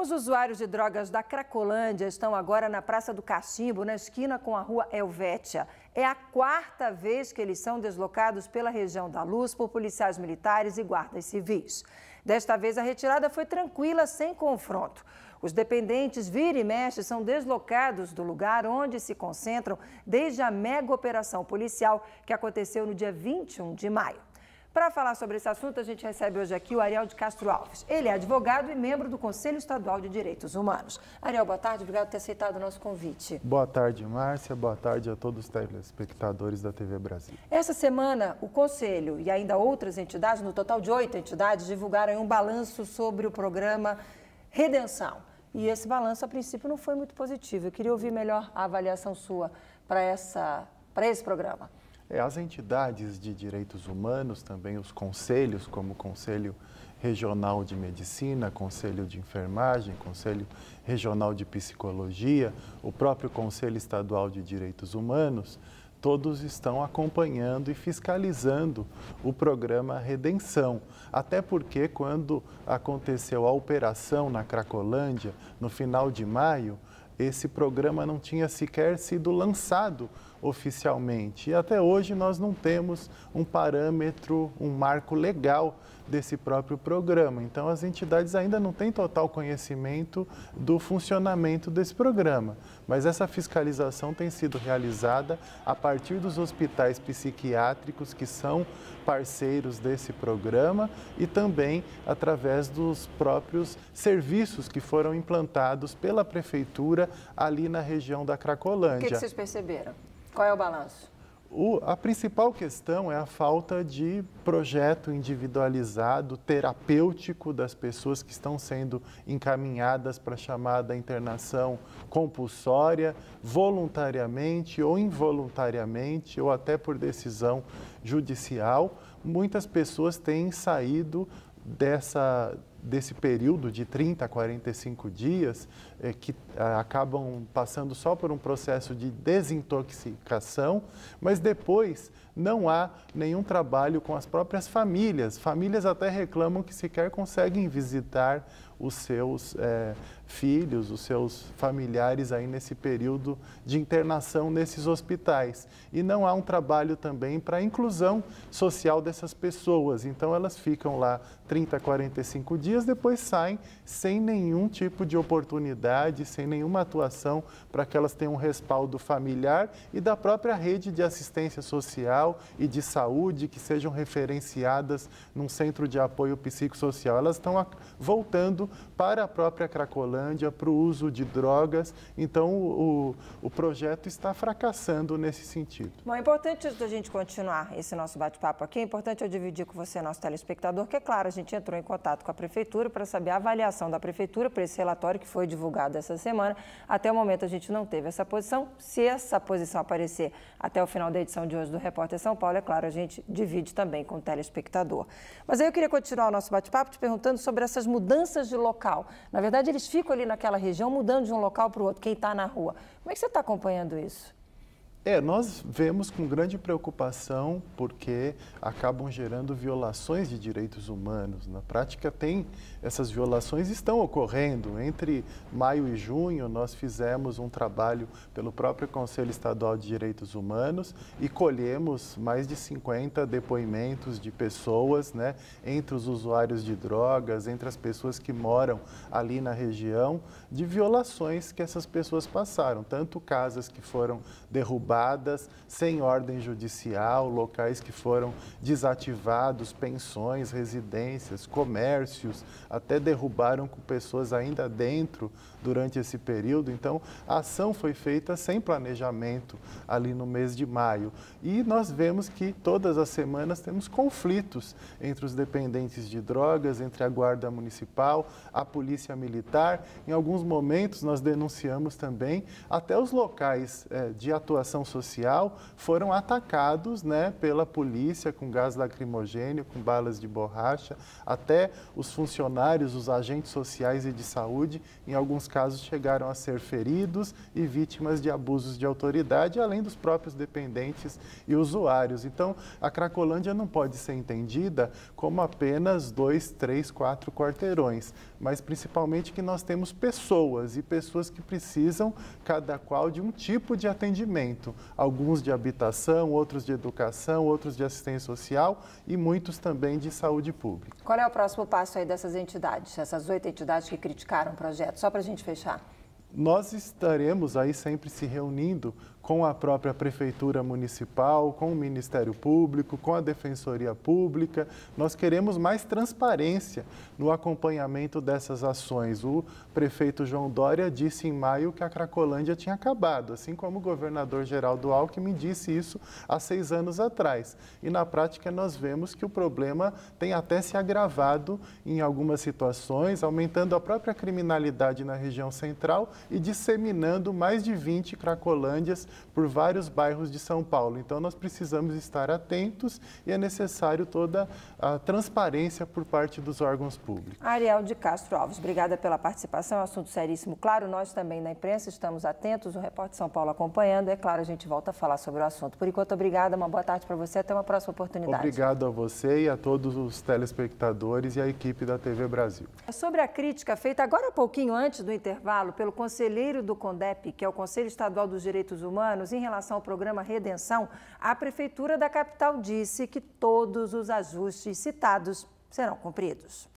Os usuários de drogas da Cracolândia estão agora na Praça do Cachimbo, na esquina com a Rua Helvétia. É a quarta vez que eles são deslocados pela região da Luz por policiais militares e guardas civis. Desta vez a retirada foi tranquila, sem confronto. Os dependentes vira e mexe são deslocados do lugar onde se concentram desde a mega operação policial que aconteceu no dia 21 de maio. Para falar sobre esse assunto, a gente recebe hoje aqui o Ariel de Castro Alves. Ele é advogado e membro do Conselho Estadual de Direitos Humanos. Ariel, boa tarde, obrigado por ter aceitado o nosso convite. Boa tarde, Márcia. Boa tarde a todos os telespectadores da TV Brasil. Essa semana, o Conselho e ainda outras entidades, no total de 8 entidades, divulgaram um balanço sobre o programa Redenção. E esse balanço, a princípio, não foi muito positivo. Eu queria ouvir melhor a avaliação sua para esse programa. As entidades de direitos humanos, também os conselhos, como o Conselho Regional de Medicina, Conselho de Enfermagem, Conselho Regional de Psicologia, o próprio Conselho Estadual de Direitos Humanos, todos estão acompanhando e fiscalizando o programa Redenção. Até porque, quando aconteceu a operação na Cracolândia, no final de maio, esse programa não tinha sequer sido lançado oficialmente. E até hoje nós não temos um parâmetro, um marco legal desse próprio programa. Então, as entidades ainda não têm total conhecimento do funcionamento desse programa. Mas essa fiscalização tem sido realizada a partir dos hospitais psiquiátricos que são parceiros desse programa e também através dos próprios serviços que foram implantados pela Prefeitura ali na região da Cracolândia. O que vocês perceberam? Qual é o balanço? A principal questão é a falta de projeto individualizado, terapêutico das pessoas que estão sendo encaminhadas para a chamada internação compulsória, voluntariamente ou involuntariamente, ou até por decisão judicial. Muitas pessoas têm saído desse período de 30 a 45 dias, que acabam passando só por um processo de desintoxicação, mas depois não há nenhum trabalho com as próprias famílias. Famílias até reclamam que sequer conseguem visitar os seus filhos, os seus familiares aí nesse período de internação nesses hospitais. E não há um trabalho também para a inclusão social dessas pessoas. Então elas ficam lá 30 a 45 dias, depois saem sem nenhum tipo de oportunidade, sem nenhuma atuação para que elas tenham um respaldo familiar e da própria rede de assistência social e de saúde que sejam referenciadas num centro de apoio psicossocial. Elas estão voltando para a própria Cracolândia, para o uso de drogas, então o projeto está fracassando nesse sentido. Bom, é importante, antes da gente continuar esse nosso bate-papo aqui, é importante eu dividir com você, nosso telespectador, que é claro, a gente entrou em contato com a Prefeitura para saber a avaliação da Prefeitura para esse relatório que foi divulgado essa semana. Até o momento a gente não teve essa posição. Se essa posição aparecer até o final da edição de hoje do Repórter São Paulo, é claro, a gente divide também com o telespectador. Mas aí eu queria continuar o nosso bate-papo te perguntando sobre essas mudanças de local. Na verdade, eles ficam ali naquela região, mudando de um local para o outro, quem está na rua. Como é que você está acompanhando isso? Nós vemos com grande preocupação porque acabam gerando violações de direitos humanos. Na prática, essas violações estão ocorrendo. Entre maio e junho, nós fizemos um trabalho pelo próprio Conselho Estadual de Direitos Humanos e colhemos mais de 50 depoimentos de pessoas, entre os usuários de drogas, entre as pessoas que moram ali na região, de violações que essas pessoas passaram. Tanto casas que foram derrubadas, sem ordem judicial, locais que foram desativados, pensões, residências, comércios, até derrubaram com pessoas ainda dentro durante esse período. Então, a ação foi feita sem planejamento ali no mês de maio. E nós vemos que todas as semanas temos conflitos entre os dependentes de drogas, entre a Guarda Municipal, a Polícia Militar. Em alguns momentos, nós denunciamos também até os locais de atuação social foram atacados, né, pela polícia com gás lacrimogêneo, com balas de borracha, até os funcionários, os agentes sociais e de saúde, em alguns casos chegaram a ser feridos e vítimas de abusos de autoridade, além dos próprios dependentes e usuários. Então, a Cracolândia não pode ser entendida como apenas 2, 3, 4 quarteirões, mas principalmente que nós temos pessoas e pessoas que precisam, cada qual, de um tipo de atendimento. Alguns de habitação, outros de educação, outros de assistência social e muitos também de saúde pública. Qual é o próximo passo aí dessas entidades, essas 8 entidades que criticaram o projeto? Só para a gente fechar. Nós estaremos aí sempre se reunindo com a própria Prefeitura Municipal, com o Ministério Público, com a Defensoria Pública. Nós queremos mais transparência no acompanhamento dessas ações. O prefeito João Dória disse em maio que a Cracolândia tinha acabado, assim como o governador Geraldo Alckmin disse isso há 6 anos atrás. E na prática nós vemos que o problema tem até se agravado em algumas situações, aumentando a própria criminalidade na região central e disseminando mais de 20 Cracolândias por vários bairros de São Paulo. Então, nós precisamos estar atentos e é necessário toda a transparência por parte dos órgãos públicos. Ariel de Castro Alves, obrigada pela participação, assunto seríssimo. Claro, nós também na imprensa estamos atentos, o Repórter São Paulo acompanhando. É claro, a gente volta a falar sobre o assunto. Por enquanto, obrigada, uma boa tarde para você, até uma próxima oportunidade. Obrigado a você e a todos os telespectadores e a equipe da TV Brasil. Sobre a crítica feita agora há pouquinho antes do intervalo pelo conselheiro do CONDEP, que é o Conselho Estadual dos Direitos Humanos, em relação ao programa Redenção, a Prefeitura da capital disse que todos os ajustes citados serão cumpridos.